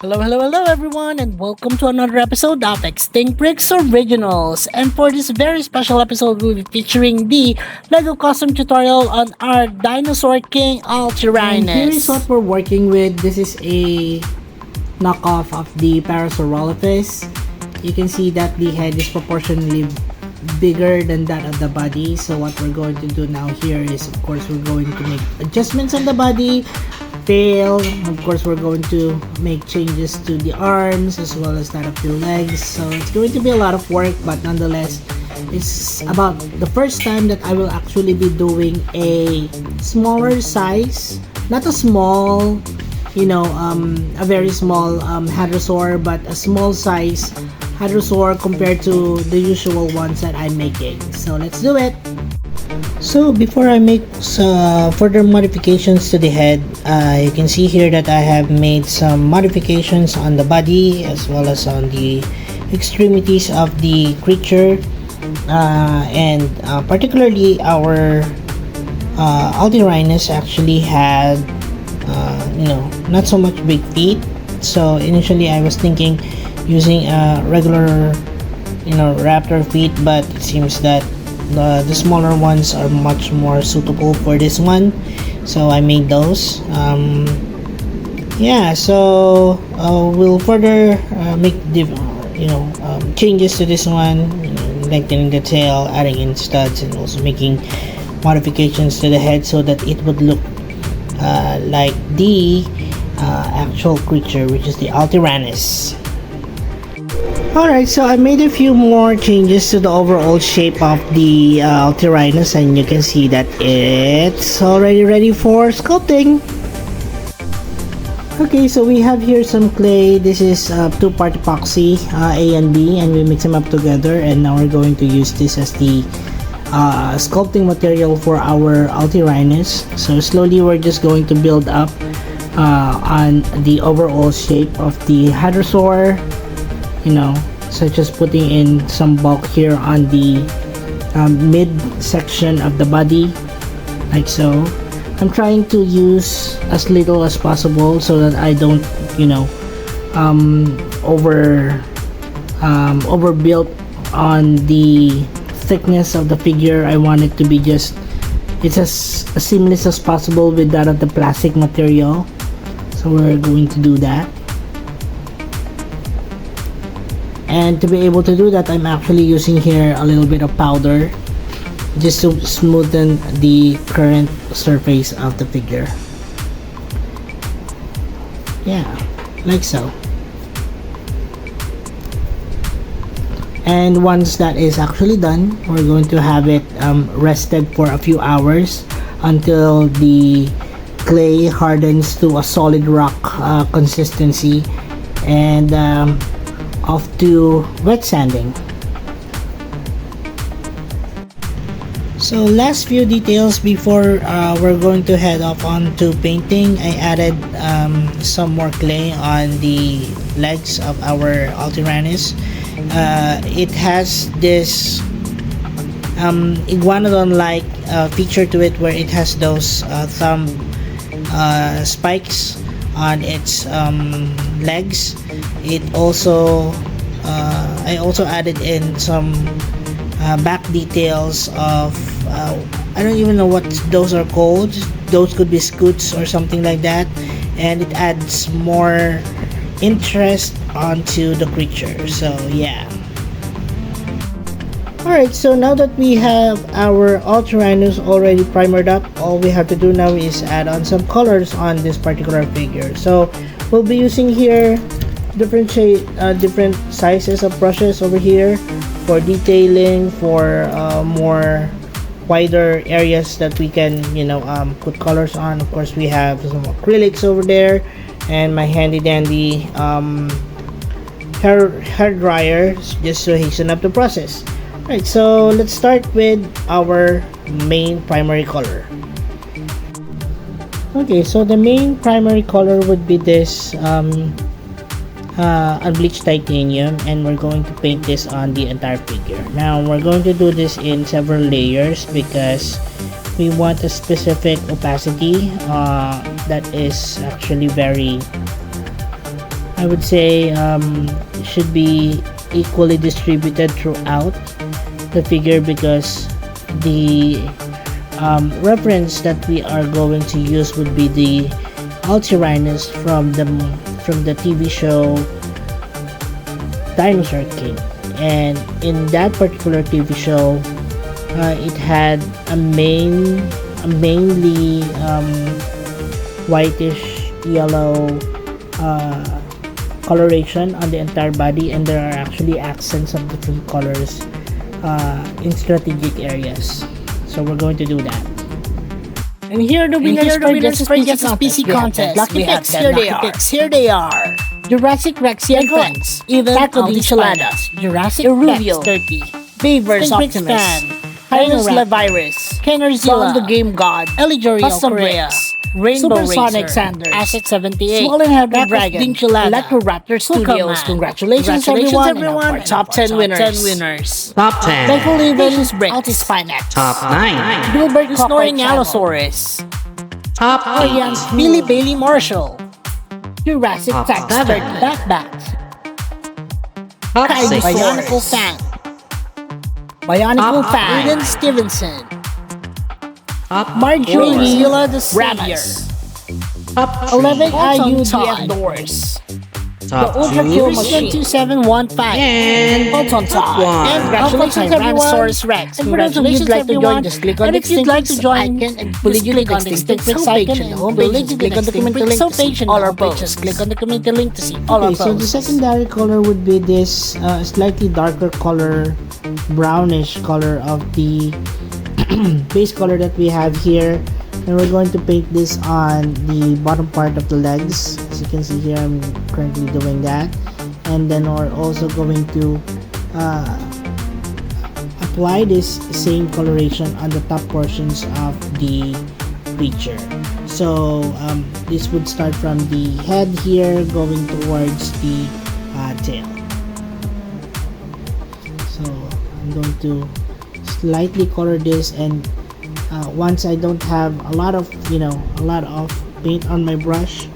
Hello everyone, and welcome to another episode of Extinct Bricks Originals. And for this very special episode, we'll be featuring the LEGO custom tutorial on our Dinosaur King Altirhinus. And here is what we're working with. This is a knockoff of the Parasaurolophus. You can see that the head is proportionally bigger than that of the body. So what we're going to do now here is, of course, we're going to make adjustments on the body, tail. Of course, we're going to make changes to the arms as well as that of the legs. So it's going to be a lot of work, but nonetheless, it's about the first time that I will actually be doing a smaller size, not a small, a very small hadrosaur, but a small size hadrosaur compared to the usual ones that I'm making. So let's do it. So before I make further modifications to the head, you can see here that I have made some modifications on the body as well as on the extremities of the creature, and particularly our Altirhinus actually had not so much big feet. So initially I was thinking using a regular raptor feet, but it seems that the smaller ones are much more suitable for this one, so I made those. So we'll further make changes to this one, lengthening the tail, adding in studs, and also making modifications to the head so that it would look like the actual creature, which is the Altirhinus. Alright, so I made a few more changes to the overall shape of the Altirhinus, and you can see that it's already ready for sculpting. Okay, so we have here some clay. This is two-part epoxy, A and B, and we mix them up together, and now we're going to use this as the sculpting material for our Altirhinus. So slowly we're just going to build up on the overall shape of the hadrosaur, such as putting in some bulk here on the mid section of the body, like so. I'm trying to use as little as possible so that I don't overbuild on the thickness of the figure. I want it to be it's as seamless as possible with that of the plastic material, so we're going to do that. And to be able to do that, I'm actually using here a little bit of powder just to smoothen the current surface of the figure. Yeah, like so. And once that is actually done, we're going to have it rested for a few hours until the clay hardens to a solid rock consistency, and off to wet sanding. So last few details before we're going to head off on to painting. I added some more clay on the legs of our Altirhinus. It has this iguanodon-like feature to it, where it has those thumb spikes on its legs. It also I also added in some back details of I don't even know what those are called. Those could be scoots or something like that, and it adds more interest onto the creature. So yeah. Alright, so now that we have our Altirhinus already primered up, all we have to do now is add on some colors on this particular figure. So we'll be using here different sizes of brushes over here for detailing, for more wider areas that we can put colors on. Of course, we have some acrylics over there, and my handy dandy hair dryer just to hasten up the process. Right, so let's start with our main primary color. Okay, so the main primary color would be this unbleached titanium, and we're going to paint this on the entire figure. Now we're going to do this in several layers because we want a specific opacity that is actually very I would say it should be equally distributed throughout the figure, because the reference that we are going to use would be the Altirhinus from the TV show Dinosaur King. And in that particular TV show, it had a mainly whitish yellow coloration on the entire body, and there are actually accents of different colors in strategic areas. So we're going to do that. And here are the winners for Guess PC contest. Lucky picks, here they are. Jurassic Rex and Friends, even Enchiladas, Jurassic Iruvio, 30, Beavers Optimus, Hyrus Levirus, Kennerzilla, the Game God, Elijorio Correa, Rainbow Supersonic Sander, Asset 78, Swollen-Headed Dragon, Electroraptor Studios. Congratulations everyone. Top 10 winners. Top 10. Thankfully, Venus Bricks, Altispinex, Top 9. Gilbert Snoring Allosaurus, Top 8. Billy Bailey Marshall, Jurassic Top Tax 7. 30, Batbat, Top 6. Bionicle Fan, Bionicle Top Fan, 9. Aiden Stevenson, Top Marjorie 4. Sheila the Savior, Top 11 IU Todd. DF Doors, Top Ultra 2. Kill Machine 2715, And Photon Todd, Top 1. and congratulations Tyrannosaurus Rex. And for those of you who'd like to join, just click on and the if you'd like to Extinct join, icon and just click click on the Extinct Bricks icon and homepage, just click on the community link to see all our posts. Just click on the community link to see all our Okay, so the posts. secondary color would be this slightly darker color, brownish color of the base color that we have here. And we're going to paint this on the bottom part of the legs. As you can see here, I'm currently doing that. And then we're also going to apply this same coloration on the top portions of the creature. So this would start from the head here, going towards the tail. So I'm going to slightly color this, and once I don't have a lot of paint on my brush,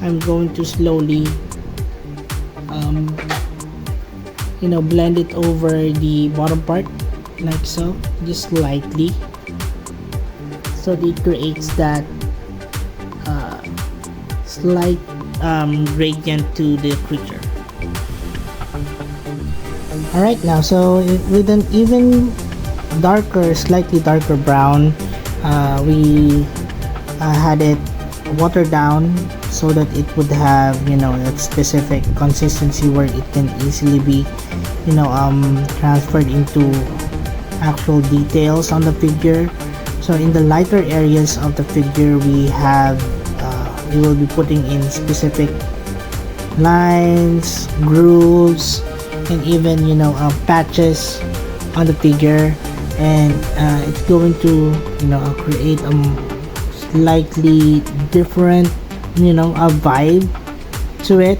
I'm going to slowly blend it over the bottom part like so, just slightly, so that it creates that slight gradient to the creature. Alright, now so with an even slightly darker brown, we had it watered down so that it would have that specific consistency where it can easily be transferred into actual details on the figure. So in the lighter areas of the figure, we will be putting in specific lines, grooves, and even patches on the figure, and it's going to create a slightly different a vibe to it.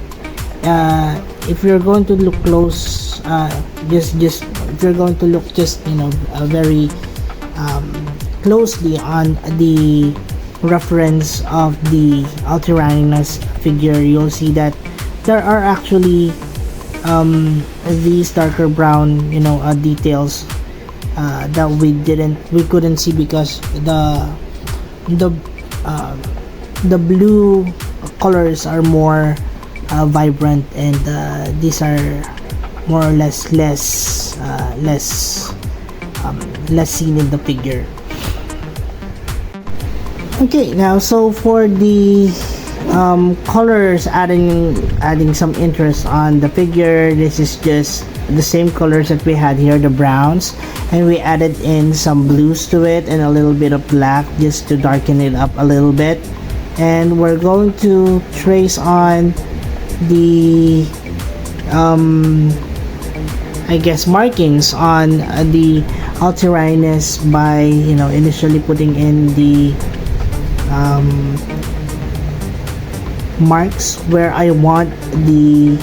If you're going to look close, if you're going to look very closely on the reference of the Altirhinus figure, you'll see that there are actually these darker brown details that we couldn't see because the blue colors are more vibrant, and these are more or less less seen in the figure. Okay, now so for the colors, adding some interest on the figure, this is just the same colors that we had here, the browns, and we added in some blues to it and a little bit of black just to darken it up a little bit. And we're going to trace on the I guess markings on the Altirhinus by initially putting in the marks where I want the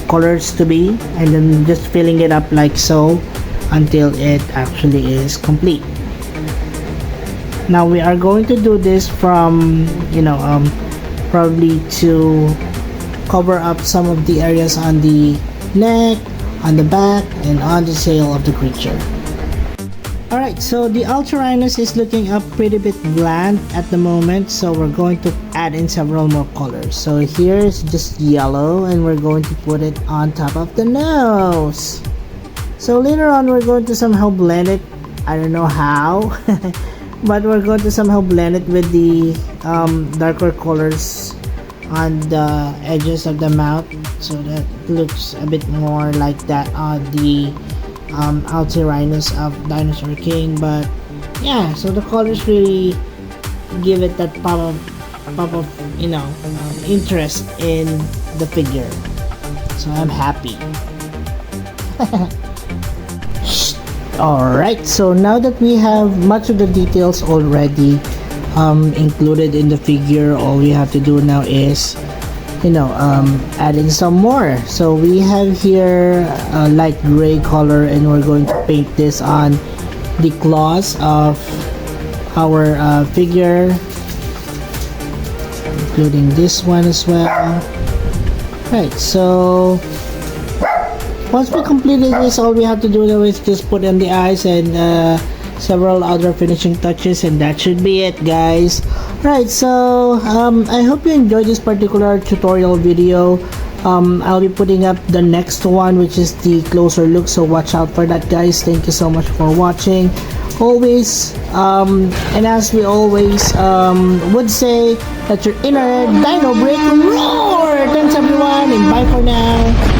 colors to be, and then just filling it up like so until it actually is complete. Now we are going to do this from probably 2 cover up some of the areas on the neck, on the back, and on the tail of the creature. Alright, so the Altirhinus is looking a pretty bit bland at the moment, so we're going to add in several more colors. So here's just yellow, and we're going to put it on top of the nose. So later on, we're going to somehow blend it. I don't know how, but we're going to somehow blend it with the darker colors on the edges of the mouth, so that looks a bit more like that on the Altirhinus of Dinosaur King. But yeah, so the colors really give it that pop of interest in the figure, so I'm happy. Alright, so now that we have much of the details already included in the figure, all we have to do now is add in some more. So we have here a light gray color, and we're going to paint this on the claws of our figure, including this one as well. Right, so once we completed this, all we have to do now is just put in the eyes and several other finishing touches, and that should be it, guys. Right, so I hope you enjoyed this particular tutorial video. I'll be putting up the next one, which is the closer look, so watch out for that, guys. Thank you so much for watching. Always and as we always would say, that your inner dino brick roar. Thanks everyone, and bye for now.